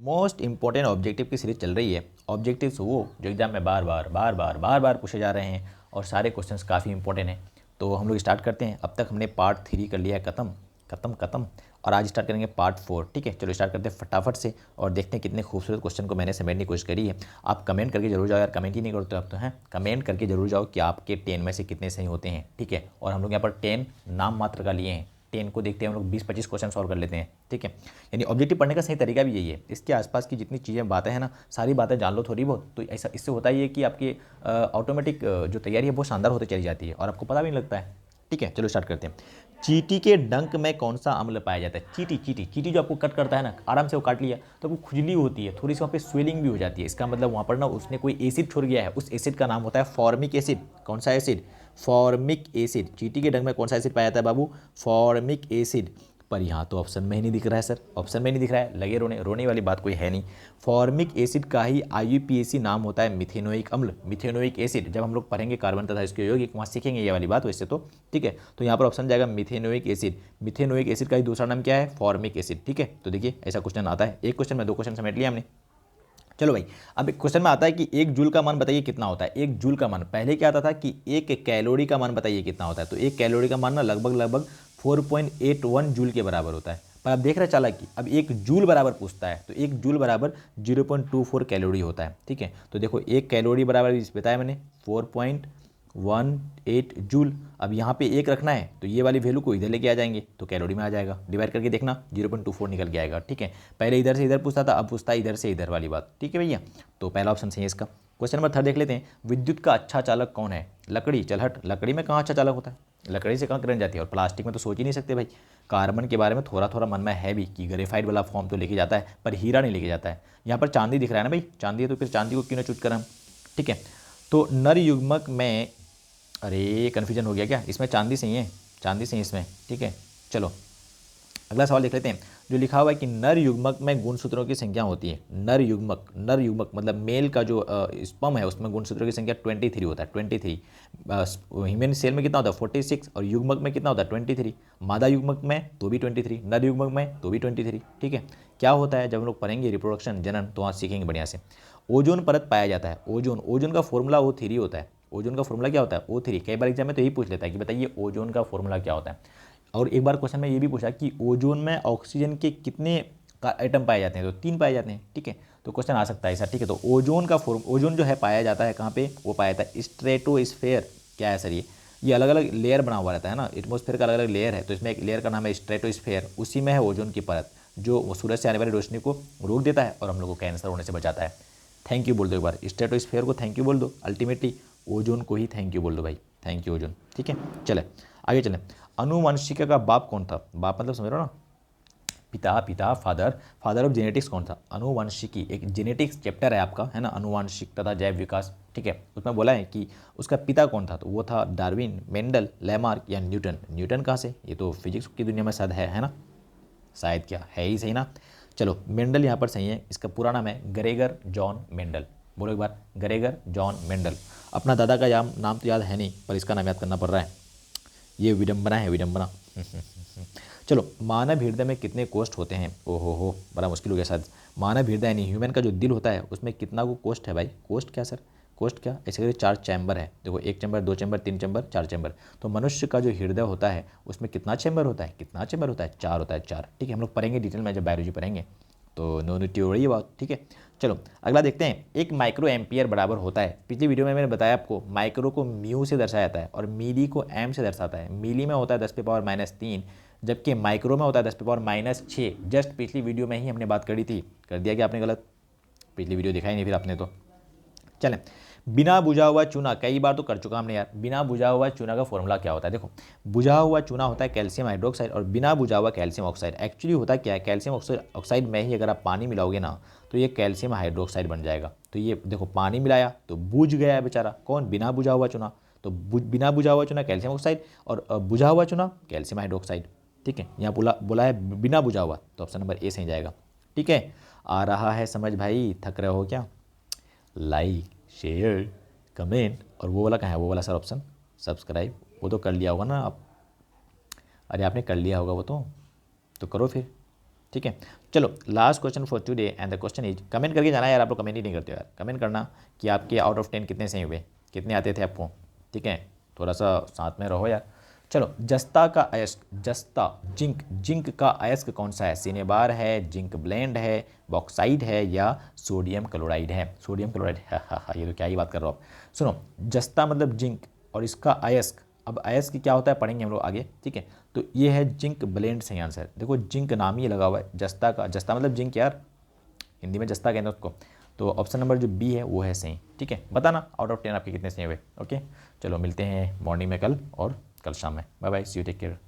Most important objective की series चल रही है। ऑब्जेक्टिव्स वो जो एग्जाम में बार बार पूछे जा रहे हैं और सारे क्वेश्चंस काफ़ी इंपॉर्टेंट हैं। तो हम लोग स्टार्ट करते हैं। अब तक हमने पार्ट 3 कर लिया है ख़त्म और आज स्टार्ट करेंगे पार्ट 4। ठीक है, चलो स्टार्ट करते हैं फटाफट से और देखते हैं कितने खूबसूरत क्वेश्चन को मैंने समेटने की कोशिश करी है। आप कमेंट करके जरूर जाओ यार, कमेंट ही नहीं करते आप तो हैं। कमेंट करके जरूर जाओ कि आपके 10 में से कितने सही होते हैं। ठीक है, और हम लोग यहाँ पर 10 नाम मात्र का लिए हैं। 10 को देखते हैं हम लोग 20-25 क्वेश्चन सॉल्व कर लेते हैं। ठीक है, यानी ऑब्जेक्टिव पढ़ने का सही तरीका भी यही है। इसके आसपास की जितनी चीज़ें बातें हैं ना, सारी बातें जान लो थोड़ी बहुत, तो ऐसा इससे होता ही है कि आपकी ऑटोमेटिक जो तैयारी है वो शानदार होती चली जाती है और आपको पता भी नहीं लगता है। ठीक है, चलो स्टार्ट करते हैं। चींटी के डंक में कौन सा अम्ल पाया जाता है? चींटी जो आपको कट करता है ना, आराम से वो काट लिया तो आपको खुजली होती है, थोड़ी सी वहाँ पे स्वेलिंग भी हो जाती है। इसका मतलब वहाँ पर ना उसने कोई एसिड छोड़ गया है। उस एसिड का नाम होता है फॉर्मिक एसिड। कौन सा एसिड? Formic acid. चींटी के डंक में कौन सा एसिड पाया जाता है बाबू? Formic acid. पर यहाँ तो ऑप्शन में ही नहीं दिख रहा है सर, ऑप्शन में नहीं दिख रहा है। लगे रोने वाली बात कोई है नहीं। फॉर्मिक एसिड का ही IUPAC नाम होता है मिथेनोइक अम्ल। मिथेनोइक एसिड जब हम लोग पढ़ेंगे कार्बन तथा इसके यौगिक, वहाँ सीखेंगे ये वाली बात वैसे तो। ठीक है, तो यहाँ पर ऑप्शन जाएगा मिथेनोइक एसिड। मिथेनोइक एसिड का ही दूसरा नाम क्या है? Formic acid. ठीक है, तो देखिए ऐसा क्वेश्चन आता है। एक क्वेश्चन में 2 क्वेश्चन समेट लिया हमने। चलो भाई, अब एक क्वेश्चन में आता है कि 1 जूल का मान बताइए कितना होता है। 1 जूल का मान, पहले क्या आता था कि 1 कैलोरी का मान बताइए कितना होता है। तो 1 कैलोरी का मान ना लगभग 4.81 जूल के बराबर होता है। पर आप देख रहे हैं चालाकी, अब 1 जूल बराबर पूछता है तो 1 जूल बराबर 0.24 कैलोरी होता है। ठीक है, तो देखो 1 कैलोरी बराबर बताया मैंने 4.18 जूल। अब यहाँ पे 1 रखना है तो ये वाली वैल्यू को इधर लेके आ जाएंगे तो कैलोरी में आ जाएगा। डिवाइड करके देखना 0.24 निकल के आएगा। ठीक है, पहले इधर से इधर पूछता था, अब पूछता है इधर से इधर वाली बात। ठीक है भैया, तो पहला ऑप्शन सही है इसका। क्वेश्चन नंबर 3 देख लेते हैं। विद्युत का अच्छा चालक कौन है? लकड़ी। चल हट, लकड़ी में कहाँ अच्छा चालक होता है? लकड़ी से कहाँ करंट जाती है? और प्लास्टिक में तो सोच ही नहीं सकते भाई। कार्बन के बारे में थोड़ा थोड़ा मन में है भी कि ग्रेफाइट वाला फॉर्म तो लेके जाता है, पर हीरा नहीं लेके जाता है। यहाँ पर चांदी दिख रहा है ना भाई, चांदी है तो फिर चांदी को क्यों ना चूज करें हम। ठीक है, तो नर युग्मक में, अरे कन्फ्यूजन हो गया क्या? इसमें चांदी सही है, चांदी सही इसमें। ठीक है, चलो अगला सवाल देख लेते हैं। जो लिखा हुआ है कि नर युग्मक में गुणसूत्रों की संख्या होती है। नर युग्मक मतलब मेल का जो स्पर्म है उसमें गुणसूत्रों की संख्या 23 होता है। 23 ह्यूमन सेल में कितना होता है? 46। और युग्मक में कितना होता है? 23। मादा युग्मक में तो भी 23, नर युग्मक में तो भी 23। ठीक है, क्या होता है जब हम लोग पढ़ेंगे रिप्रोडक्शन जनन तो वहाँ सीखेंगे बढ़िया से। ओजोन परत पाया जाता है। ओजोन का फॉर्मूला O3 होता है। ओजोन का फॉर्मूला क्या होता है? O3। कई बार एग्जाम में तो यही पूछ लेता है कि बताइए ओजोन का फॉर्मूला क्या होता है। और एक बार क्वेश्चन में ये भी पूछा कि ओजोन में ऑक्सीजन के कितने एटम पाए जाते हैं? तो 3 पाए जाते हैं। ठीक है, तो क्वेश्चन आ सकता है ऐसा। ठीक है, तो ओजोन जो है पाया जाता है कहाँ पे? वो पाया जाता है स्ट्रेटोस्फेयर। क्या है सर ये अलग अलग लेयर बना हुआ रहता है ना, एटमॉस्फेयर का अलग अलग लेयर है, तो इसमें एक लेयर का नाम है स्ट्रेटोस्फेयर। उसी में है ओजोन की परत, जो सूरज से आने वाली रोशनी को रोक देता है और हम लोग को कैंसर होने से बचाता है। थैंक यू बोल दो एक बार, स्ट्रेटोस्फेयर को थैंक यू बोल दो, अल्टीमेटली ओजोन को ही थैंक यू बोल दो भाई। Thank you ozone. ठीक है, चले आगे चलें। अनुवांशिकी का बाप कौन था? बाप मतलब समझ रहे हो ना, पिता फादर ऑफ जेनेटिक्स कौन था? अनुवांशिकी एक जेनेटिक्स चैप्टर है आपका, है ना, अनुवांशिक तथा जैव विकास। ठीक है, उसमें बोला है कि उसका पिता कौन था, तो वो था डार्विन, मेंडल, लैमार्क या न्यूटन। न्यूटन कहाँ से? ये तो फिजिक्स की दुनिया में शायद है ना, शायद क्या है ही सही ना। चलो मेंडल यहाँ पर सही है। इसका पूरा नाम है ग्रेगर जॉन मेंडल। बोलो एक बार, ग्रेगर जॉन मेंडल। अपना दादा का नाम तो याद है नहीं, पर इसका नाम याद करना पड़ रहा है। ये विडंबना है, विडंबना। चलो, मानव हृदय में कितने कोष्ठ होते हैं? ओहो बड़ा मुश्किल हो गया शायद। मानव हृदय यानी ह्यूमन का जो दिल होता है उसमें कितना को कोष्ठ है भाई? कोष्ठ क्या सर? कोष्ठ क्या? ऐसे करके 4 चैम्बर है। देखो 1 चैम्बर, 2 चैम्बर, 3 चैम्बर, 4 चैम्बर। तो मनुष्य का जो हृदय होता है उसमें कितना चैम्बर होता है? कितना चैम्बर होता है? 4 होता है, 4। ठीक है, हम लोग पढ़ेंगे डिटेल में जब बायोलॉजी पढ़ेंगे, तो नो नीड टू वरी बात। ठीक है, चलो अगला देखते हैं। 1 माइक्रो एम्पियर बराबर होता है, पिछली वीडियो में मैंने बताया आपको, माइक्रो को म्यू से दर्शाया जाता है और मिली को एम से दर्शाता है। मिली में होता है 10⁻³ जबकि माइक्रो में होता है 10⁻⁶। जस्ट पिछली वीडियो में ही हमने बात करी थी, कर दिया कि आपने गलत, पिछली वीडियो दिखाई नहीं फिर आपने तो। चलें, बिना बुझा हुआ चूना, कई बार तो कर चुका हमने यार। बिना बुझा हुआ चूना का फॉर्मूला क्या होता है? देखो, बुझा हुआ चूना होता है कैल्शियम हाइड्रोक्साइड और बिना बुझा हुआ कैल्शियम ऑक्साइड। एक्चुअली होता क्या है, कैल्शियम ऑक्साइड में ही अगर आप पानी मिलाओगे ना तो ये कैल्शियम हाइड्रोक्साइड बन जाएगा। तो ये देखो, पानी मिलाया तो बुझ गया बेचारा, कौन? बिना बुझा हुआ चूना। तो बिना बुझा हुआ चूना कैल्शियम ऑक्साइड और बुझा हुआ चूना कैल्शियम हाइड्रोक्साइड। ठीक है, यहाँ बोला है बिना बुझा हुआ, तो ऑप्शन नंबर ए सही जाएगा। ठीक है, आ रहा है समझ भाई? थक रहे हो क्या? लाइक, शेयर, कमेंट और वो वाला कहाँ है? वो वाला सर ऑप्शन सब्सक्राइब, वो तो कर लिया होगा ना आप। अरे आपने कर लिया होगा वो तो करो फिर। ठीक है। चलो last question for today and the question is, comment करके जाना यार, आप लोग कमेंट ही नहीं करते हो यार, कमेंट करना कि आपके आउट ऑफ 10 कितने सही हुए, कितने आते थे आपको, ठीक है, थोड़ा सा साथ में रहो यार। चलो जस्ता का अयस्क, जस्ता जिंक, जिंक का अयस्क कौन सा है? सिनेबार है, जिंक ब्लेंड है, बॉक्साइड है या सोडियम क्लोराइड है? सोडियम क्लोराइड है। हाँ ये तो क्या ही बात कर रहे हो आप। सुनो, जस्ता मतलब जिंक और इसका अयस्क, अब अयस्क क्या होता है पढ़ेंगे हम लोग आगे, ठीक है। तो ये है जिंक ब्लेंड सही आंसर। देखो जिंक नाम ही लगा हुआ है, जस्ता का, जस्ता मतलब जिंक यार, हिंदी में जस्ता कहते हैं उसको। तो ऑप्शन नंबर जो बी है वो है सही, ठीक है। बताना आउट ऑफ 10 आपके कितने सही हुए। ओके चलो मिलते हैं मॉर्निंग में कल और कल शाम में। Bye bye, see you, take care.